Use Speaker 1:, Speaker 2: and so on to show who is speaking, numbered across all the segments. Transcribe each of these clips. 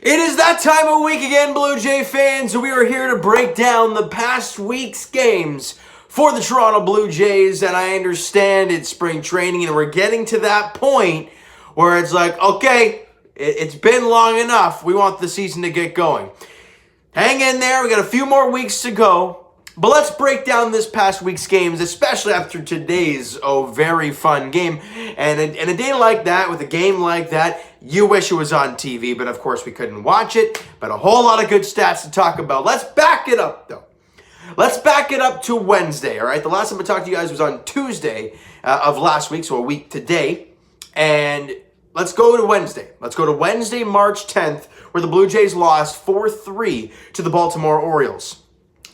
Speaker 1: It is that time of week again, Blue Jay fans. We are here to break down the past week's games for the Toronto Blue Jays, and I understand it's spring training, and we're getting to that point where it's like, okay, it's been long enough. We want the season to get going. Hang in there. We got a few more weeks to go. But let's break down this past week's games, especially after today's very fun game. And a day like that, with a game like that, you wish it was on TV, but of course we couldn't watch it. But a whole lot of good stats to talk about. Let's back it up, though. Let's back it up to Wednesday, all right? The last time I talked to you guys was on Tuesday of last week, so a week today. And let's go to Wednesday. Let's go to Wednesday, March 10th, where the Blue Jays lost 4-3 to the Baltimore Orioles.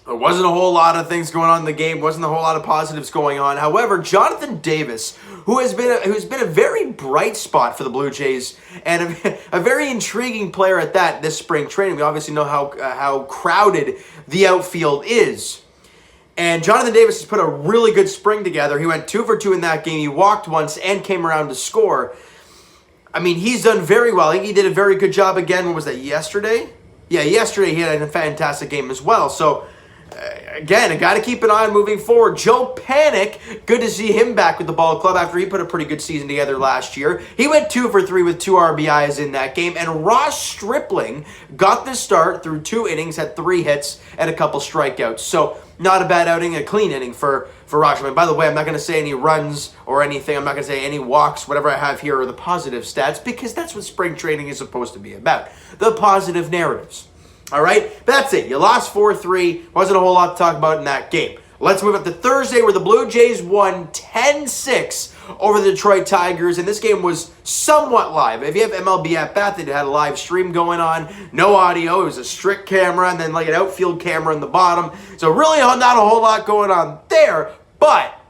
Speaker 1: There wasn't a whole lot of things going on in the game. Wasn't a whole lot of positives going on. However, Jonathan Davis, who's been a very bright spot for the Blue Jays and a very intriguing player at that this spring training. We obviously know how crowded the outfield is. And Jonathan Davis has put a really good spring together. He went 2 for 2 in that game. He walked once and came around to score. I mean, he's done very well. I think he did a very good job again. What was that, yesterday? Yeah, yesterday he had a fantastic game as well. So, again, I got to keep an eye on moving forward. Joe Panik, good to see him back with the ball club after he put a pretty good season together last year. He went 2 for 3 with 2 RBIs in that game. And Ross Stripling got the start through 2 innings, had 3 hits and a couple strikeouts. So not a bad outing, a clean inning for Ross Stripling. By the way, I'm not going to say any runs or anything. I'm not going to say any walks. Whatever I have here are the positive stats, because that's what spring training is supposed to be about. The positive narratives. All right, but that's it. You lost 4-3. Wasn't a whole lot to talk about in that game. Let's move up to Thursday, where the Blue Jays won 10-6 over the Detroit Tigers, and this game was somewhat live. If you have MLB at Bat, they had a live stream going on. No audio. It was a strict camera and then like an outfield camera in the bottom. So really not a whole lot going on there, but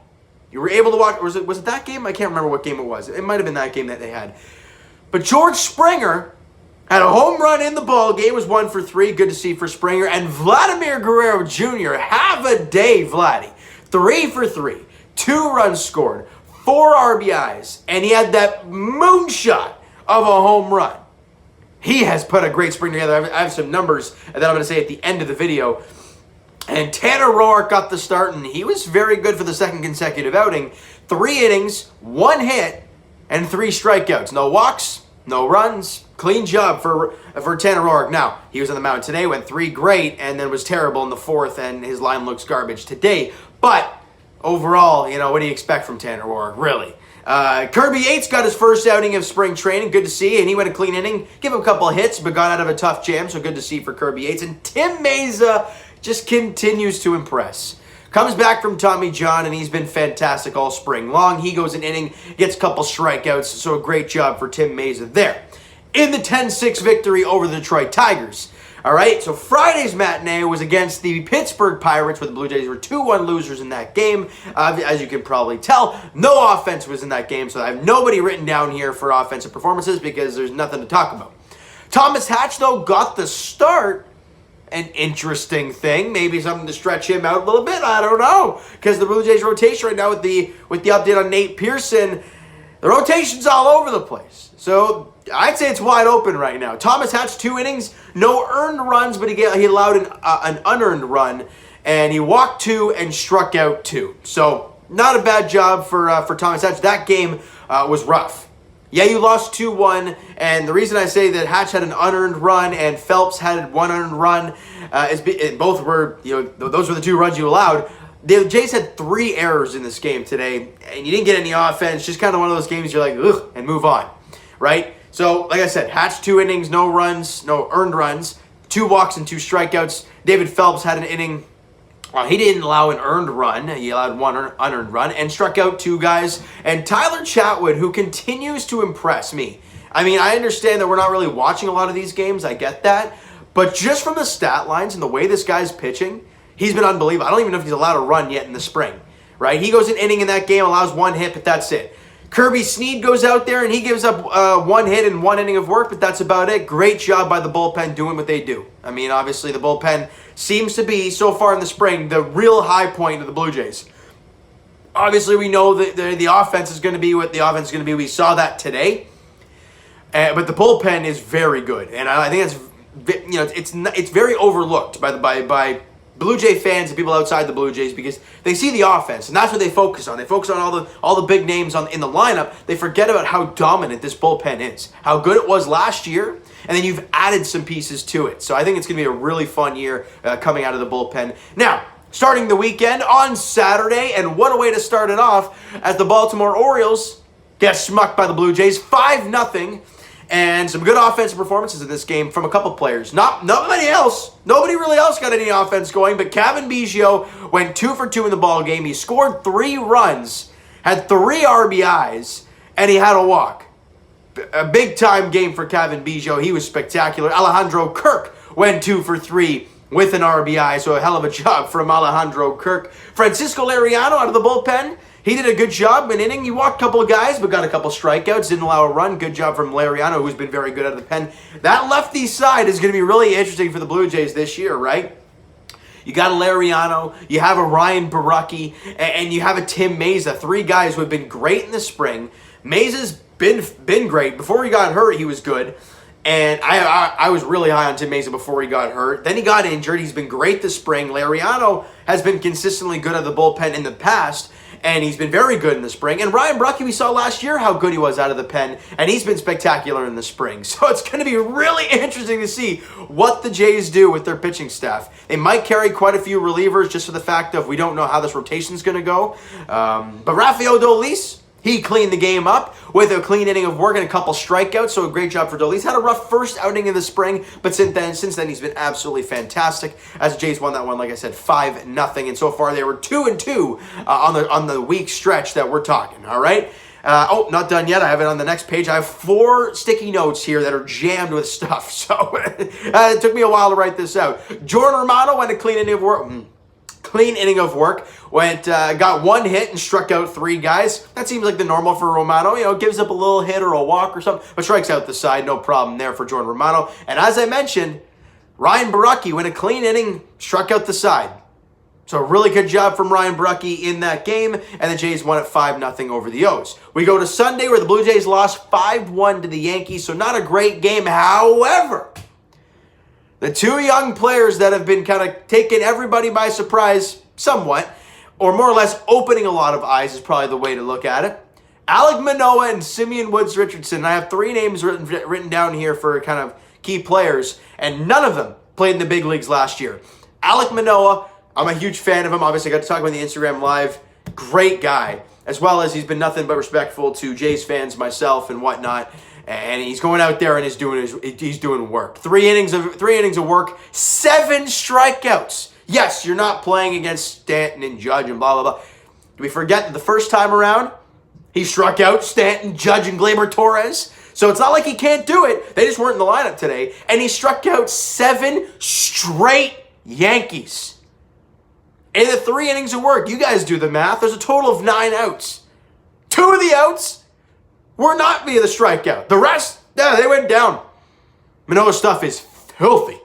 Speaker 1: you were able to watch. Was it that game? I can't remember what game it was. It might have been that game that they had. But George Springer had a home run in the ball game, was 1 for 3. Good to see for Springer. And Vladimir Guerrero Jr., have a day, Vladdy. 3 for 3. 2 runs scored. 4 RBIs. And he had that moonshot of a home run. He has put a great spring together. I have some numbers that I'm going to say at the end of the video. And Tanner Roark got the start, and he was very good for the second consecutive outing. 3 innings, 1 hit, and 3 strikeouts. No walks, no runs. Clean job for Tanner Roark. Now, he was on the mound today, went 3 great, and then was terrible in the 4th, and his line looks garbage today. But overall, what do you expect from Tanner Roark, really? Kirby Yates got his first outing of spring training. Good to see, and he went a clean inning. Give him a couple of hits, but got out of a tough jam, so good to see for Kirby Yates. And Tim Meza just continues to impress. Comes back from Tommy John, and he's been fantastic all spring long. He goes an inning, gets a couple strikeouts, so a great job for Tim Meza there. In the 10-6 victory over the Detroit Tigers. All right, so Friday's matinee was against the Pittsburgh Pirates, where the Blue Jays were 2-1 losers in that game. As you can probably tell, no offense was in that game, so I have nobody written down here for offensive performances because there's nothing to talk about. Thomas Hatch, though, got the start. An interesting thing, maybe something to stretch him out a little bit. I don't know, because the Blue Jays rotation right now with the update on Nate Pearson, the rotation's all over the place. So I'd say it's wide open right now. Thomas Hatch, 2 innings, no earned runs, but he allowed an unearned run, and he walked 2 and struck out 2. So not a bad job for Thomas Hatch. That game was rough. Yeah, you lost 2-1, and the reason I say that Hatch had an unearned run and Phelps had 1 earned run is both were, those were the 2 runs you allowed. The Jays had 3 errors in this game today, and you didn't get any offense. Just kind of one of those games you're like, ugh, and move on, right? So, like I said, Hatch 2 innings, no runs, no earned runs, 2 walks and 2 strikeouts. David Phelps had an inning. He didn't allow an earned run. He allowed 1 unearned run and struck out 2 guys. And Tyler Chatwood, who continues to impress me. I mean, I understand that we're not really watching a lot of these games. I get that. But just from the stat lines and the way this guy's pitching, he's been unbelievable. I don't even know if he's allowed a run yet in the spring, right? He goes an inning in that game, allows 1 hit, but that's it. Kirby Snead goes out there and he gives up 1 hit and 1 inning of work, but that's about it. Great job by the bullpen doing what they do. I mean, obviously the bullpen seems to be, so far in the spring, the real high point of the Blue Jays. Obviously, we know that the offense is going to be what the offense is going to be. We saw that today. But the bullpen is very good. And I think it's very overlooked by Blue Jay fans and people outside the Blue Jays because they see the offense and that's what they focus on. They focus on all the big names in the lineup. They forget about how dominant this bullpen is, how good it was last year, and then you've added some pieces to it. So I think it's going to be a really fun year coming out of the bullpen. Now, starting the weekend on Saturday, and what a way to start it off as the Baltimore Orioles get smucked by the Blue Jays 5-0. And some good offensive performances in this game from a couple players. Not many else. Nobody really else got any offense going, but Cavan Biggio went 2 for 2 in the ball game. He scored 3 runs, had 3 RBIs, and he had a walk. A big-time game for Cavan Biggio. He was spectacular. Alejandro Kirk went 2 for 3 with an RBI, so a hell of a job from Alejandro Kirk. Francisco Liriano out of the bullpen. He did a good job in inning. He walked a couple of guys, but got a couple strikeouts. Didn't allow a run. Good job from Liriano, who's been very good out of the pen. That lefty side is going to be really interesting for the Blue Jays this year, right? You got a Liriano, you have a Ryan Baracki, and you have a Tim Meza. 3 guys who have been great in the spring. Meza's been great. Before he got hurt, he was good. And I was really high on Tim Meza before he got hurt. Then he got injured. He's been great this spring. Liriano has been consistently good at the bullpen in the past, and he's been very good in the spring. And Ryan Baracki, we saw last year how good he was out of the pen, and he's been spectacular in the spring. So it's going to be really interesting to see what the Jays do with their pitching staff. They might carry quite a few relievers just for the fact of we don't know how this rotation is going to go. But Rafael Dolis, he cleaned the game up with a clean inning of work and a couple strikeouts, so a great job for Dolis. Had a rough first outing in the spring, but since then he's been absolutely fantastic. As the Jays won that one, like I said, 5-0, and so far they were 2-2 on the week stretch that we're talking. All right. Not done yet. I have it on the next page. I have 4 sticky notes here that are jammed with stuff, so it took me a while to write this out. Jordan Romano went a clean inning of work. Got 1 hit and struck out 3 guys. That seems like the normal for Romano. Gives up a little hit or a walk or something, but strikes out the side. No problem there for Jordan Romano. And as I mentioned, Ryan Baracki went a clean inning, struck out the side. So a really good job from Ryan Baracki in that game, and the Jays won at 5-0 over the O's. We go to Sunday where the Blue Jays lost 5-1 to the Yankees, so not a great game. However, the 2 young players that have been kind of taking everybody by surprise somewhat, or more or less opening a lot of eyes is probably the way to look at it. Alek Manoah and Manoah and Woods-Richardson. I have 3 names written down here for kind of key players, and none of them played in the big leagues last year. Alek Manoah, I'm a huge fan of him. Obviously, I got to talk about the Instagram Live. Great guy, as well as he's been nothing but respectful to Jays fans, myself, and whatnot. And he's going out there and he's doing work. 3 innings of work, 7 strikeouts. Yes, you're not playing against Stanton and Judge and blah, blah, blah. Do we forget that the first time around, he struck out Stanton, Judge, and Gleyber Torres? So it's not like he can't do it. They just weren't in the lineup today. And he struck out 7 straight Yankees. In the 3 innings of work, you guys do the math. There's a total of 9 outs. 2 of the outs were not via the strikeout. The rest, they went down. Manoah's stuff is filthy.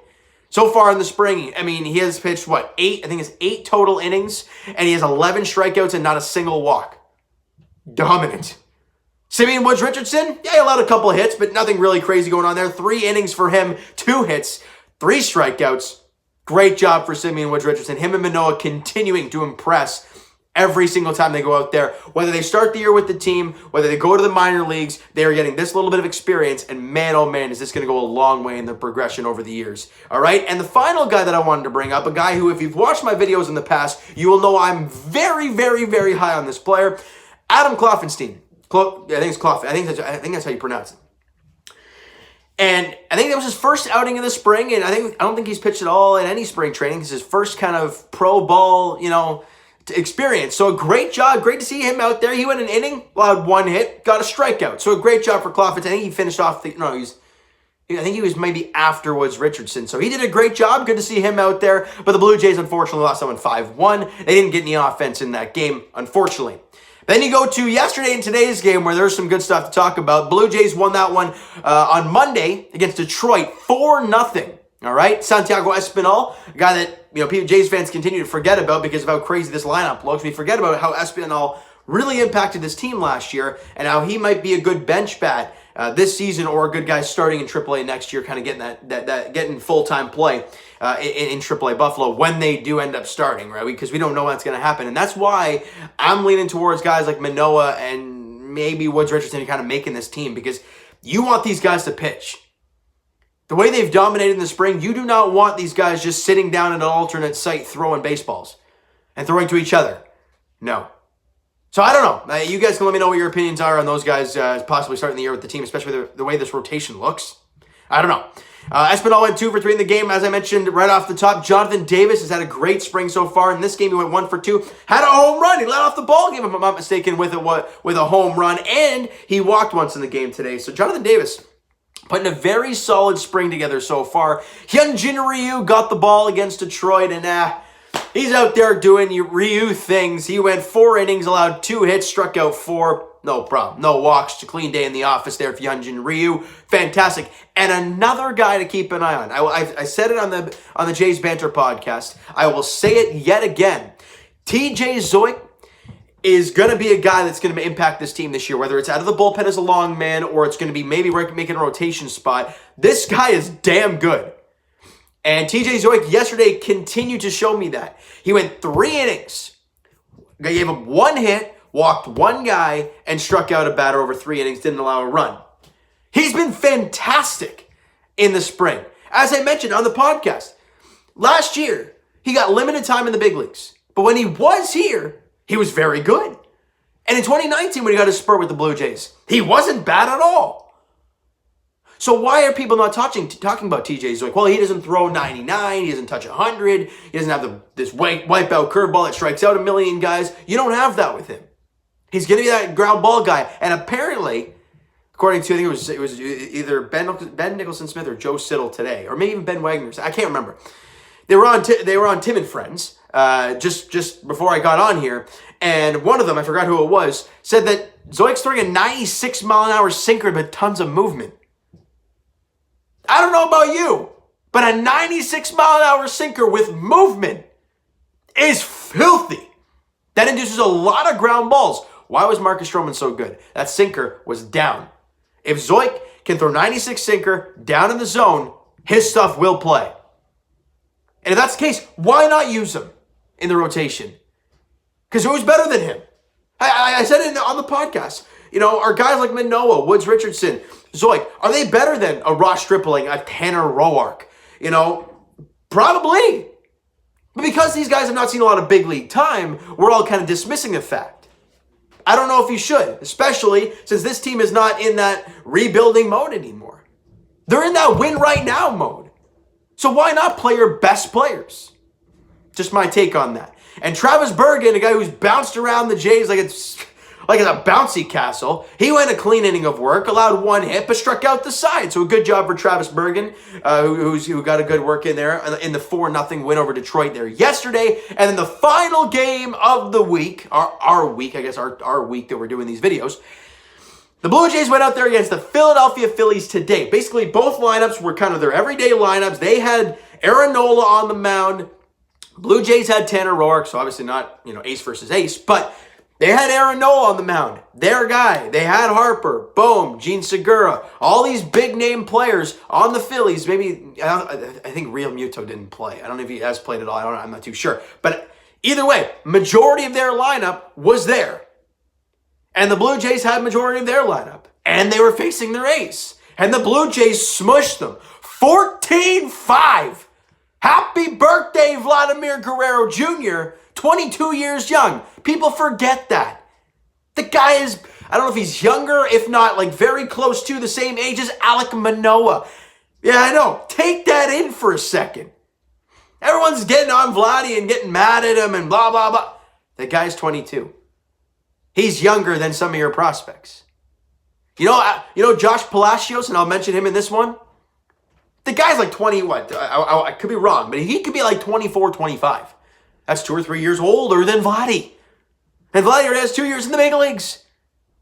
Speaker 1: So far in the spring, I mean, he has pitched, 8? I think it's 8 total innings, and he has 11 strikeouts and not a single walk. Dominant. Manoah and Woods-Richardson, he allowed a couple of hits, but nothing really crazy going on there. 3 innings for him, 2 hits, 3 strikeouts. Great job for Manoah and Woods-Richardson. Him and Manoah continuing to impress every single time they go out there. Whether they start the year with the team, whether they go to the minor leagues, they are getting this little bit of experience, and man, oh man, is this going to go a long way in the progression over the years. All right, and the final guy that I wanted to bring up, a guy who, if you've watched my videos in the past, you will know I'm very, very, very high on this player, Adam Kloffenstein. I think it's Kloff. I think that's how you pronounce it. And I think that was his first outing in the spring, and I don't think he's pitched at all in any spring training. It's his first kind of pro ball, experience. So a great job. Great to see him out there. He went an inning, allowed 1 hit, got a strikeout. So a great job for Kloffenstein. I think he finished off I think he was maybe after Woods-Richardson. So he did a great job. Good to see him out there. But the Blue Jays, unfortunately, lost that one 5-1. They didn't get any offense in that game, unfortunately. Then you go to yesterday and today's game where there's some good stuff to talk about. Blue Jays won that one on Monday against Detroit 4-0. All right, Santiago Espinal, a guy that Jays fans continue to forget about because of how crazy this lineup looks. We forget about how Espinal really impacted this team last year and how he might be a good bench bat this season, or a good guy starting in AAA next year, kind of getting getting full-time play in AAA Buffalo when they do end up starting, right? Because we don't know what's going to happen. And that's why I'm leaning towards guys like Manoah and maybe Woods-Richardson kind of making this team, because you want these guys to pitch. The way they've dominated in the spring, you do not want these guys just sitting down at an alternate site throwing baseballs and throwing to each other. No. So I don't know. You guys can let me know what your opinions are on those guys possibly starting the year with the team, especially the way this rotation looks. I don't know. Espinal went 2 for 3 in the game. As I mentioned right off the top, Jonathan Davis has had a great spring so far. In this game, he went 1 for 2. Had a home run. He let off the ball game, if I'm not mistaken, with a home run. And he walked once in the game today. So Jonathan Davis putting a very solid spring together so far. Hyunjin Ryu got the ball against Detroit, and he's out there doing Ryu things. He went 4 innings, allowed 2 hits, struck out 4. No problem. No walks. A clean day in the office there for Hyunjin Ryu. Fantastic. And another guy to keep an eye on. I said it on the Jays Banter podcast. I will say it yet again. TJ Zoik is going to be a guy that's going to impact this team this year, whether it's out of the bullpen as a long man or it's going to be maybe making a rotation spot. This guy is damn good. And TJ Zoik yesterday continued to show me that. He went 3 innings, gave him 1 hit, walked 1 guy, and struck out a batter over 3 innings, didn't allow a run. He's been fantastic in the spring. As I mentioned on the podcast, last year, he got limited time in the big leagues. But when he was here, he was very good. And in 2019, when he got his spurt with the Blue Jays, he wasn't bad at all. So why are people not talking about TJ Zoik? Well, he doesn't throw 99. He doesn't touch 100. He doesn't have this wipeout curveball that strikes out a million guys. You don't have that with him. He's going to be that ground ball guy. And apparently, according to, I think it was either Ben Nicholson-Smith or Joe Siddall today, or maybe even Ben Wagner. I can't remember. They were on Tim and Friends just before I got on here, and one of them, I forgot who it was, said that Zoik's throwing a 96-mile-an-hour sinker with tons of movement. I don't know about you, but a 96-mile-an-hour sinker with movement is filthy. That induces a lot of ground balls. Why was Marcus Stroman so good? That sinker was down. If Zoik can throw 96 sinker down in the zone, his stuff will play. And if that's the case, why not use him in the rotation? Because who's better than him? I said it on the podcast. You know, are guys like Manoah, Woods-Richardson, Zoik, are they better than a Ross Stripling, a Tanner Roark? You know, probably. But because these guys have not seen a lot of big league time, we're all kind of dismissing the fact. I don't know if you should, especially since this team is not in that rebuilding mode anymore. They're in that win right now mode. So why not play your best players? Just my take on that. And Travis Bergen, a guy who's bounced around the Jays like it's a bouncy castle, he went a clean inning of work, allowed 1 hit, but struck out the side. So a good job for Travis Bergen, who got a good work in there in the 4-0 win over Detroit there yesterday. And then the final game of the week, our week that we're doing these videos, the Blue Jays went out there against the Philadelphia Phillies today. Basically, both lineups were kind of their everyday lineups. They had Aaron Nola on the mound. Blue Jays had Tanner Roark, so obviously not, ace versus ace, but they had Aaron Nola on the mound, their guy. They had Harper, Bohm, Gene Segura, all these big-name players on the Phillies. Maybe, I think Real Muto didn't play. I don't know if he has played at all. I'm not too sure. But either way, majority of their lineup was there. And the Blue Jays had majority of their lineup. And they were facing their ace. And the Blue Jays smushed them. 14-5. Happy birthday, Vladimir Guerrero Jr., 22 years young. People forget that. The guy is, I don't know if he's younger, if not like very close to the same age as Alek Manoah. Yeah, I know. Take that in for a second. Everyone's getting on Vladdy and getting mad at him and blah, blah, blah. The guy's 22. He's younger than some of your prospects. You know Josh Palacios, and I'll mention him in this one? The guy's like 20, I could be wrong, but he could be like 24, 25. That's 2 or 3 years older than Vladdy. And Vladdy already has 2 years in the big leagues.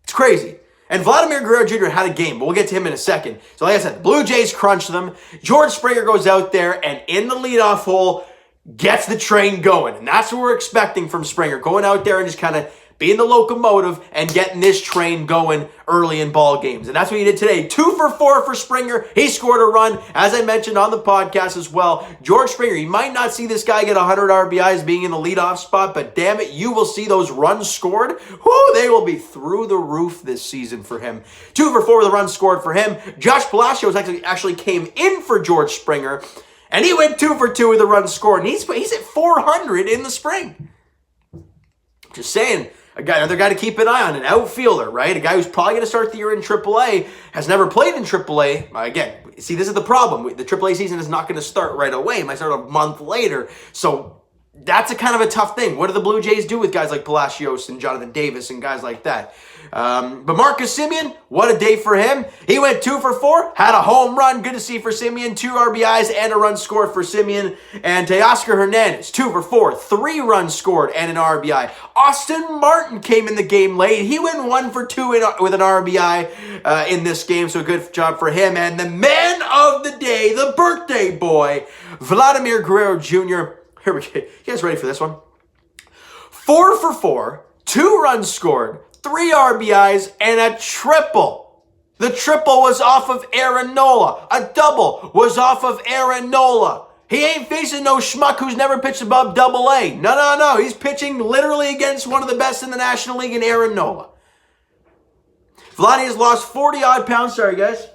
Speaker 1: It's crazy. And Vladimir Guerrero Jr. had a game, but we'll get to him in a second. So like I said, the Blue Jays crunch them. George Springer goes out there and in the leadoff hole gets the train going. And that's what we're expecting from Springer. Going out there and just kind of being the locomotive and getting this train going early in ball games. And that's what he did today. 2 for 4 for Springer. He scored a run. As I mentioned on the podcast as well, George Springer, you might not see this guy get 100 RBIs being in the leadoff spot, but damn it, you will see those runs scored. Whoo, they will be through the roof this season for him. 2 for 4 with the runs scored for him. Josh Palacios actually came in for George Springer, and he went 2 for 2 with the runs scored, and he's at 400 in the spring. Just saying. Another guy to keep an eye on, an outfielder, right? A guy who's probably going to start the year in AAA, has never played in AAA. Again, see, this is the problem. The AAA season is not going to start right away. It might start a month later. So that's a kind of a tough thing. What do the Blue Jays do with guys like Palacios and Jonathan Davis and guys like that? But Marcus Semien, what a day for him. He went 2 for 4, had a home run. Good to see for Semien. 2 RBIs and a run scored for Semien. And Teoscar Hernandez, 2 for 4, 3 runs scored and an RBI. Austin Martin came in the game late. He went 1 for 2 with an RBI in this game, so good job for him. And the man of the day, the birthday boy, Vladimir Guerrero Jr. Here we go. You guys ready for this one? 4 for 4, 2 runs scored, 3 RBIs, and a triple. The triple was off of Aaron Nola. A double was off of Aaron Nola. He ain't facing no schmuck who's never pitched above AA. No. He's pitching literally against one of the best in the National League in Aaron Nola. Vladdy has lost 40-odd pounds. Sorry, guys.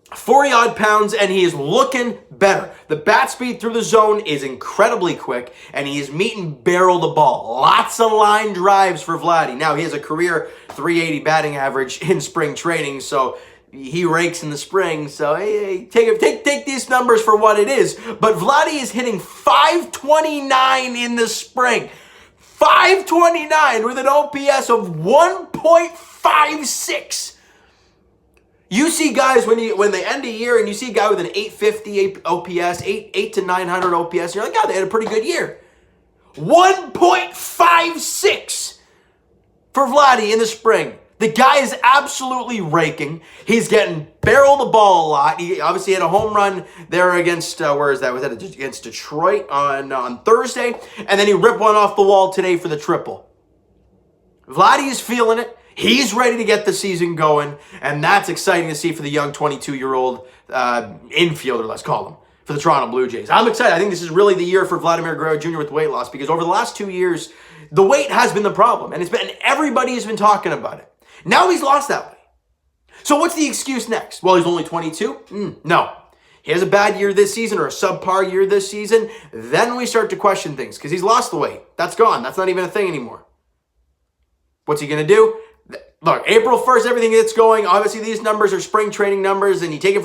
Speaker 1: 40-odd pounds, and he is looking better. The bat speed through the zone is incredibly quick, and he is meet and barrel the ball. Lots of line drives for Vladdy. Now, he has a career 380 batting average in spring training, so he rakes in the spring. So, hey, take these numbers for what it is. But Vladdy is hitting 529 in the spring. 529 with an OPS of 1.56. You see guys when they end a year and you see a guy with an 850 OPS, 8 to 900 OPS, you're like, God, they had a pretty good year. 1.56 for Vladdy in the spring. The guy is absolutely raking. He's getting barrel the ball a lot. He obviously had a home run there against, where is that? Was that against Detroit on Thursday? And then he ripped one off the wall today for the triple. Vladdy is feeling it. He's ready to get the season going, and that's exciting to see for the young 22-year-old infielder, let's call him, for the Toronto Blue Jays. I'm excited. I think this is really the year for Vladimir Guerrero Jr. with weight loss, because over the last 2 years, the weight has been the problem, and everybody has been talking about it. Now he's lost that weight. So what's the excuse next? Well, he's only 22? No. He has a bad year this season or a subpar year this season. Then we start to question things, because he's lost the weight. That's gone. That's not even a thing anymore. What's he going to do? Look, April 1st, everything that's going, obviously these numbers are spring training numbers, and you take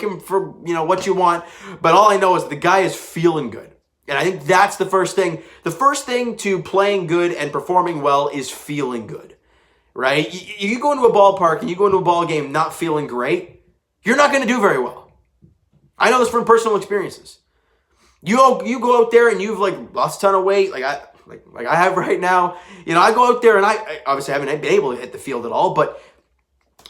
Speaker 1: them for what you want. But all I know is the guy is feeling good. And I think that's the first thing. The first thing to playing good and performing well is feeling good, right? You go into a ballpark and you go into a ball game not feeling great, you're not going to do very well. I know this from personal experiences. You go out there and you've lost a ton of weight, like I have right now. I go out there and I obviously haven't been able to hit the field at all, but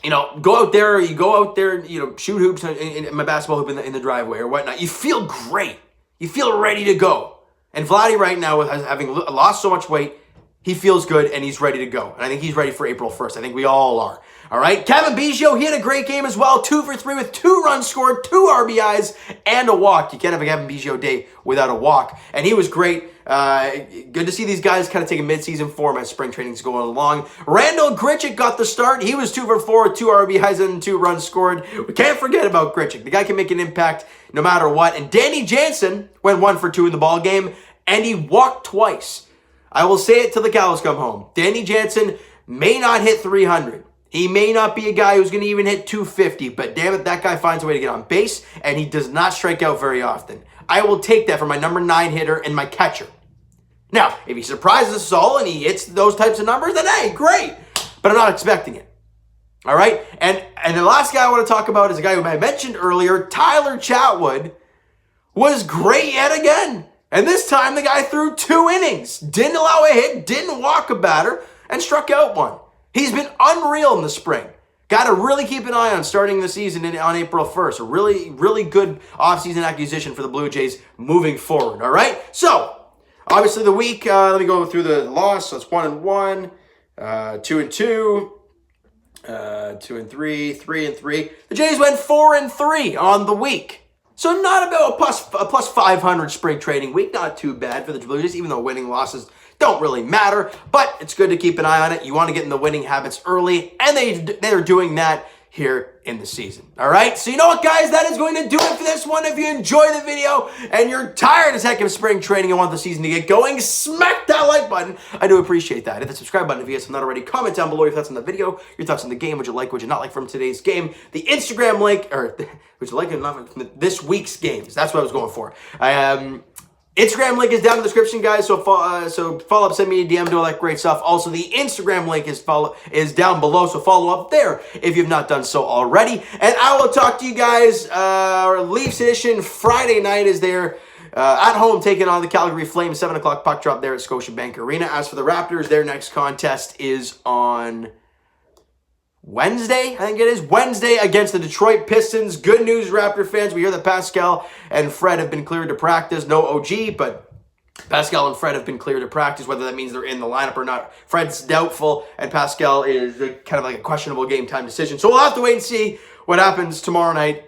Speaker 1: you go out there, shoot hoops in my basketball hoop in the driveway or whatnot. You feel great. You feel ready to go. And Vladdy right now, having lost so much weight, he feels good and he's ready to go. And I think he's ready for April 1st. I think we all are. All right. Kevin Biggio, he had a great game as well. 2 for 3 with 2 runs scored, 2 RBIs, and a walk. You can't have a Kevin Biggio day without a walk. And he was great. Good to see these guys kind of take a midseason form as spring training's going along. Randall Grichuk got the start. He was 2 for 4 with 2 RBIs and 2 runs scored. We can't forget about Grichuk. The guy can make an impact no matter what. And Danny Jansen went 1 for 2 in the ball game, and he walked twice. I will say it till the cows come home. Danny Jansen may not hit 300. He may not be a guy who's going to even hit 250, but damn it, that guy finds a way to get on base, and he does not strike out very often. I will take that for my number 9 hitter and my catcher. Now, if he surprises us all and he hits those types of numbers, then hey, great. But I'm not expecting it. All right? And the last guy I want to talk about is a guy who I mentioned earlier, Tyler Chatwood, was great yet again. And this time, the guy threw 2 innings, didn't allow a hit, didn't walk a batter, and struck out 1. He's been unreal in the spring. Got to really keep an eye on starting the season on April 1st. A really, really good offseason acquisition for the Blue Jays moving forward, all right? So, obviously the week, let me go through the loss. So it's 1-1. 2-2, 2-3, 3-3. The Jays went 4-3 on the week. So not about a plus 500 spring training week. Not too bad for the Blue Jays, even though winning losses don't really matter. But it's good to keep an eye on it. You want to get in the winning habits early, and they're doing that here in the season. All right, so you know what, guys, that is going to do it for this one. If you enjoyed the video and you're tired as heck of spring training and want the season to get going, smack that like button. I do appreciate that. Hit the subscribe button if you guys have not already. Comment down below your thoughts on the video, your thoughts on the game, what you like, what you not like from today's game, the Instagram link, or would you like it enough from this week's games. That's what I was going for. Instagram link is down in the description, guys. So follow up, send me a DM, do all that great stuff. Also, the Instagram link is down below, so follow up there if you've not done so already. And I will talk to you guys. Leafs edition Friday night is there. At home, taking on the Calgary Flames, 7 o'clock puck drop there at Scotiabank Arena. As for the Raptors, their next contest is on Wednesday, I think it is. Wednesday against the Detroit Pistons. Good news, Raptor fans. We hear that Pascal and Fred have been cleared to practice. No OG, but Pascal and Fred have been cleared to practice. Whether that means they're in the lineup or not, Fred's doubtful, and Pascal is kind of like a questionable game time decision. So we'll have to wait and see what happens tomorrow night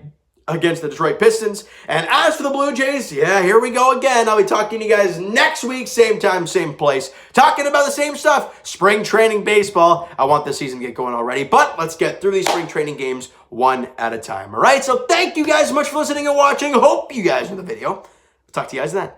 Speaker 1: against the Detroit Pistons. And as for the Blue Jays, yeah, here we go again. I'll be talking to you guys next week, same time, same place, talking about the same stuff, spring training baseball. I want this season to get going already, but let's get through these spring training games one at a time, all right? So thank you guys so much for listening and watching. Hope you guys enjoyed the video. Talk to you guys then.